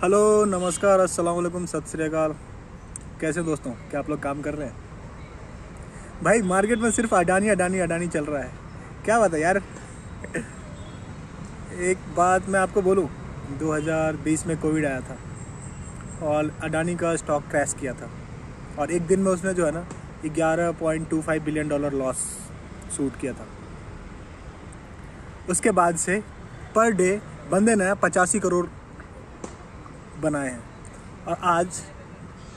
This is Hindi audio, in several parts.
हेलो, नमस्कार, अस्सलाम वालेकुम, सत श्री अकाल। कैसे हो दोस्तों? क्या आप लोग काम कर रहे हैं? भाई मार्केट में सिर्फ अडानी अडानी अडानी चल रहा है। क्या बात है यार। एक बात मैं आपको बोलूं, 2020 में कोविड आया था और अडानी का स्टॉक क्रैश किया था और एक दिन में उसने जो है ना $11.25 बिलियन लॉस शूट किया था। उसके बाद से पर डे बंदे ने 85 करोड़ बनाए हैं और आज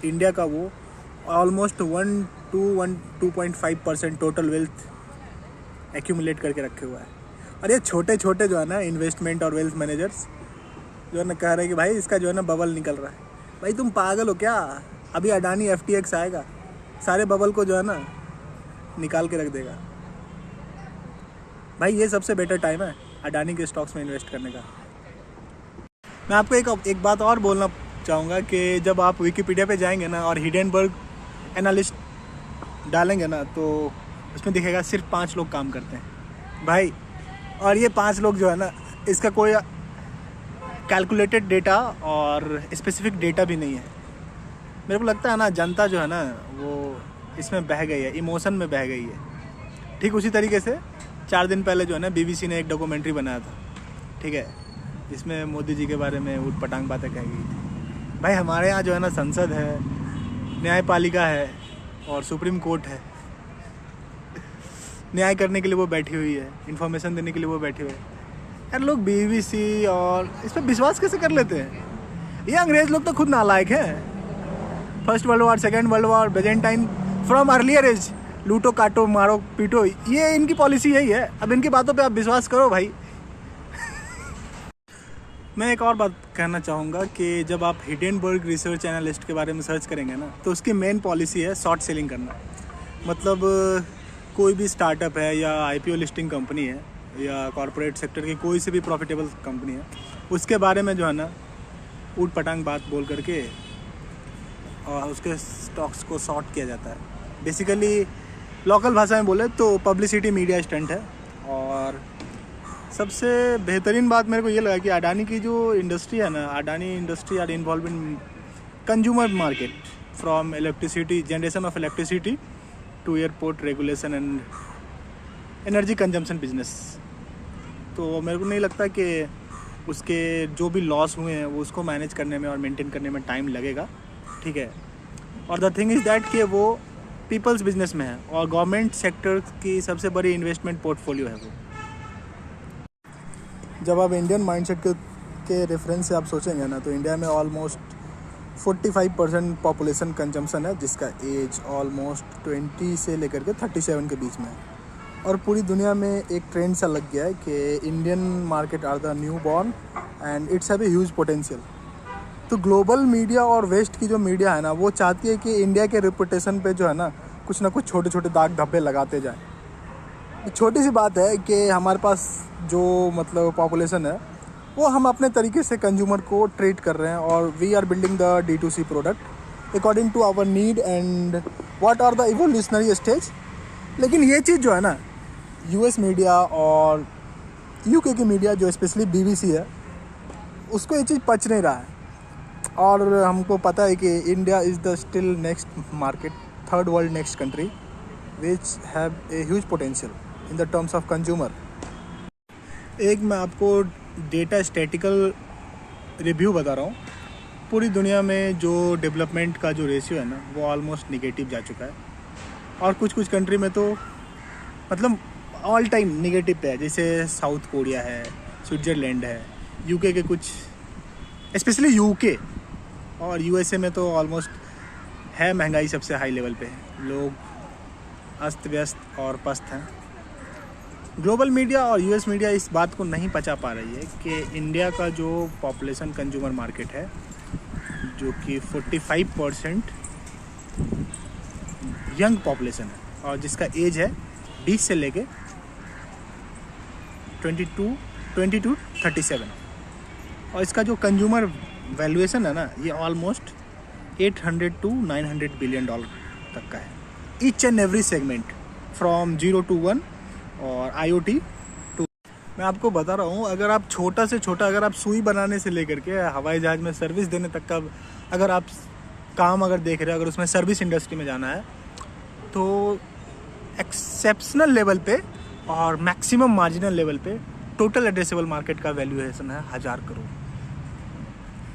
इंडिया का वो ऑलमोस्ट 2.5% टोटल वेल्थ एक्यूमुलेट करके रखे हुआ है। और ये छोटे छोटे जो है ना इन्वेस्टमेंट और वेल्थ मैनेजर्स जो है ना कह रहे हैं कि भाई इसका जो है ना बबल निकल रहा है। भाई तुम पागल हो क्या? अभी अडानी FTX आएगा, सारे बबल को जो है ना निकाल के रख देगा। भाई ये सबसे बेटर टाइम है अडानी के स्टॉक्स में इन्वेस्ट करने का। मैं आपको एक बात और बोलना चाहूँगा कि जब आप विकिपीडिया पे जाएंगे ना और हिडेनबर्ग एनालिस्ट डालेंगे ना तो उसमें दिखेगा सिर्फ 5 लोग काम करते हैं भाई। और ये 5 लोग जो है ना इसका कोई कैलकुलेटेड डेटा और स्पेसिफिक डेटा भी नहीं है। मेरे को लगता है ना जनता जो है ना वो इसमें बह गई है, इमोशन में बह गई है। ठीक उसी तरीके से 4 दिन पहले जो है ना BBC ने एक डॉक्यूमेंट्री बनाया था, ठीक है, जिसमें मोदी जी के बारे में उठ पटांग बातें कही गई थी। भाई हमारे यहाँ जो है ना संसद है, न्यायपालिका है और सुप्रीम कोर्ट है। न्याय करने के लिए वो बैठी हुई है, इन्फॉर्मेशन देने के लिए वो बैठे हुए हैं। यार लोग BBC और इस पर विश्वास कैसे कर लेते हैं? ये अंग्रेज लोग तो खुद नालायक हैं। First world war, second world war, Byzantine, from earlier age लूटो काटो मारो पीटो, ये इनकी पॉलिसी यही है। अब इनकी बातों पे आप विश्वास करो भाई। मैं एक और बात कहना चाहूँगा कि जब आप हिडेनबर्ग रिसर्च एनालिस्ट के बारे में सर्च करेंगे ना तो उसकी मेन पॉलिसी है शॉर्ट सेलिंग करना। मतलब कोई भी स्टार्टअप है या IPO लिस्टिंग कंपनी है या कॉरपोरेट सेक्टर की कोई सी भी प्रॉफिटेबल कंपनी है, उसके बारे में जो है ना ऊट पटांग बात बोल करके और उसके स्टॉक्स को शॉर्ट किया जाता है। बेसिकली लोकल भाषा में बोले तो पब्लिसिटी मीडिया स्टंट है। और सबसे बेहतरीन बात मेरे को ये लगा कि अडानी की जो इंडस्ट्री है ना, Adani industry are involve in consumer market from electricity, generation of electricity to airport regulation and energy consumption business. तो मेरे को नहीं लगता कि उसके जो भी लॉस हुए हैं वो उसको मैनेज करने में और मेंटेन करने में टाइम लगेगा, ठीक है। और द थिंग इज़ दैट कि वो पीपल्स बिजनेस में है और गवर्नमेंट सेक्टर की सबसे बड़ी इन्वेस्टमेंट पोर्टफोलियो है वो। जब आप इंडियन माइंडसेट के रेफरेंस से आप सोचेंगे ना तो इंडिया में ऑलमोस्ट 45% पॉपुलेशन कंजम्पशन है, जिसका एज ऑलमोस्ट 20 से लेकर के 37 के बीच में है। और पूरी दुनिया में एक ट्रेंड सा लग गया है कि Indian market are the new born and it's have a huge potential. तो ग्लोबल मीडिया और वेस्ट की जो मीडिया है ना वो चाहती है कि इंडिया के रेपुटेशन पे जो है ना कुछ छोटे छोटे दाग धब्बे लगाते जाएं। छोटी सी बात है कि हमारे पास जो मतलब पॉपुलेशन है वो हम अपने तरीके से कंज्यूमर को ट्रीट कर रहे हैं और we are building the D2C product according to our need and what are the evolutionary stage. लेकिन ये चीज़ जो है ना US मीडिया और UK की मीडिया जो स्पेशली BBC है उसको ये चीज़ पच नहीं रहा है। और हमको पता है कि India is the still next market, third world next country which have a huge potential in the terms of consumer. एक मैं आपको डेटा स्टैटिकल रिव्यू बता रहा हूँ। पूरी दुनिया में जो डेवलपमेंट का जो रेशियो है ना वो ऑलमोस्ट निगेटिव जा चुका है और कुछ कंट्री में तो मतलब ऑल टाइम निगेटिव पे है, जैसे साउथ कोरिया है, स्विट्ज़रलैंड है, UK के कुछ स्पेशली UK और USA में तो ऑलमोस्ट है महंगाई सबसे हाई लेवल पे है, लोग अस्त व्यस्त और पस्त हैं। ग्लोबल मीडिया और US मीडिया इस बात को नहीं पचा पा रही है कि इंडिया का जो पॉपुलेशन कंज्यूमर मार्केट है जो कि 45% यंग पॉपुलेशन है और जिसका एज है 20 से लेके 20 to 37 और इसका जो कंज्यूमर वैल्यूएशन है ना ये ऑलमोस्ट $800 to $900 बिलियन तक का है। Each and every segment from 0 to 1 और IoT टू मैं आपको बता रहा हूँ, अगर आप छोटा से छोटा, अगर आप सुई बनाने से लेकर के हवाई जहाज़ में सर्विस देने तक का अगर आप काम अगर देख रहे हो, अगर उसमें सर्विस इंडस्ट्री में जाना है, तो एक्सेप्शनल लेवल पे और मैक्सिमम मार्जिनल लेवल पे टोटल एड्रेसेबल मार्केट का वैल्यूएशन है 1000 करोड़।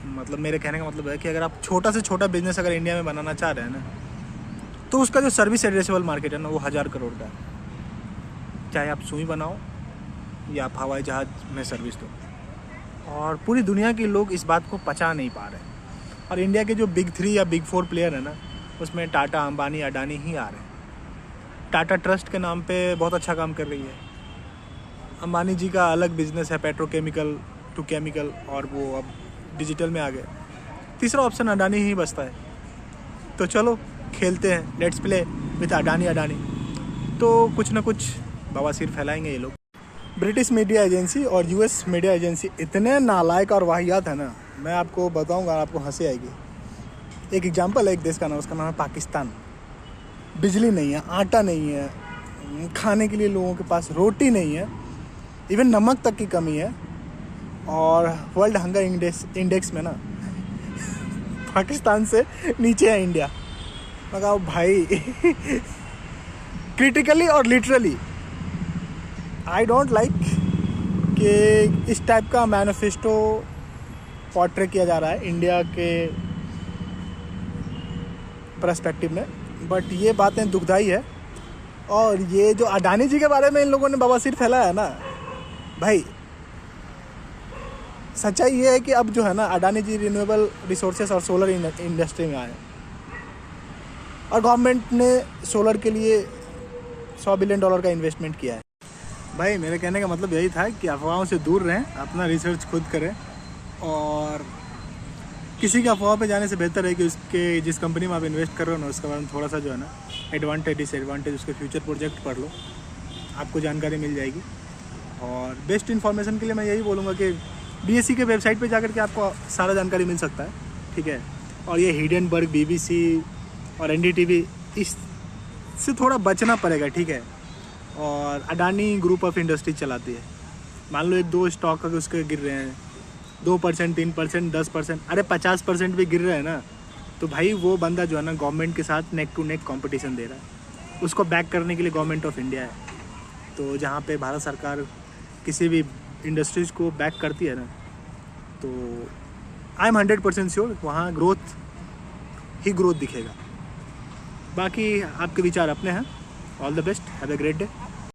मतलब मेरे कहने का मतलब है कि अगर आप छोटा से छोटा बिजनेस अगर इंडिया में बनाना चाह रहे हैं ना, तो उसका जो सर्विस एड्रेसेबल मार्केट है ना, वो 1000 करोड़ का है। चाहे आप सुई बनाओ या आप हवाई जहाज़ में सर्विस दो। और पूरी दुनिया के लोग इस बात को पचा नहीं पा रहे। और इंडिया के जो बिग 3 या बिग 4 प्लेयर है ना, उसमें टाटा, अंबानी, अडानी ही आ रहे हैं। टाटा ट्रस्ट के नाम पे बहुत अच्छा काम कर रही है। अंबानी जी का अलग बिजनेस है, पेट्रोकेमिकल टू केमिकल, और वो अब डिजिटल में आ गए। तीसरा ऑप्शन अडानी ही बचता है। तो चलो खेलते हैं, लेट्स प्ले विद अडानी। तो कुछ ना कुछ बवासीर फैलाएंगे ये लोग। ब्रिटिश मीडिया एजेंसी और यूएस मीडिया एजेंसी इतने नालायक और वाहियात है ना, मैं आपको बताऊंगा, आपको हंसी आएगी। एक एग्जांपल है एक देश का नाम, उसका नाम है पाकिस्तान। बिजली नहीं है, आटा नहीं है, खाने के लिए लोगों के पास रोटी नहीं है, इवन नमक तक की कमी है। और वर्ल्ड हंगर इंडेक्स में ना पाकिस्तान से नीचे है इंडिया। मैं कहा भाई क्रिटिकली और लिटरली आई डोंट लाइक कि इस टाइप का मैनिफेस्टो पोर्ट्रे किया जा रहा है इंडिया के पर्सपेक्टिव में। बट ये बातें दुखदाई है। और ये जो अडानी जी के बारे में इन लोगों ने बवासीर फैलाया है ना भाई, सच्चाई ये है कि अब जो है ना, अडानी जी रिन्यूएबल रिसोर्सेस और सोलर इंडस्ट्री में आए, और गवर्नमेंट ने सोलर के लिए $100 बिलियन का इन्वेस्टमेंट किया है। भाई मेरे कहने का मतलब यही था कि अफवाहों से दूर रहें, अपना रिसर्च खुद करें, और किसी के अफवाह पे जाने से बेहतर है कि उसके जिस कंपनी में आप इन्वेस्ट कर रहे हो ना, उसके बारे में थोड़ा सा जो है ना एडवांटेज डिसएडवांटेज, उसके फ्यूचर प्रोजेक्ट पढ़ लो, आपको जानकारी मिल जाएगी। और बेस्ट इन्फॉर्मेशन के लिए मैं यही बोलूँगा कि BSE के वेबसाइट पे जाकर के आपको सारा जानकारी मिल सकता है, ठीक है। और ये हिडेनबर्ग, BBC और NDTV, इससे थोड़ा बचना पड़ेगा, ठीक है। और अडानी ग्रुप ऑफ इंडस्ट्री चलाती है। मान लो 1-2 स्टॉक अगर उसके गिर रहे हैं 2%, 3%, 10%, अरे 50% भी गिर रहे हैं ना, तो भाई वो बंदा जो है ना गवर्नमेंट के साथ नेक टू नेक कंपटीशन दे रहा है। उसको बैक करने के लिए गवर्नमेंट ऑफ इंडिया है। तो जहाँ पे भारत सरकार किसी भी इंडस्ट्रीज़ को बैक करती है ना, तो आई एम 100% श्योर वहाँ ग्रोथ ही ग्रोथ दिखेगा। बाकी आपके विचार अपने हैं। All the best, have a great day.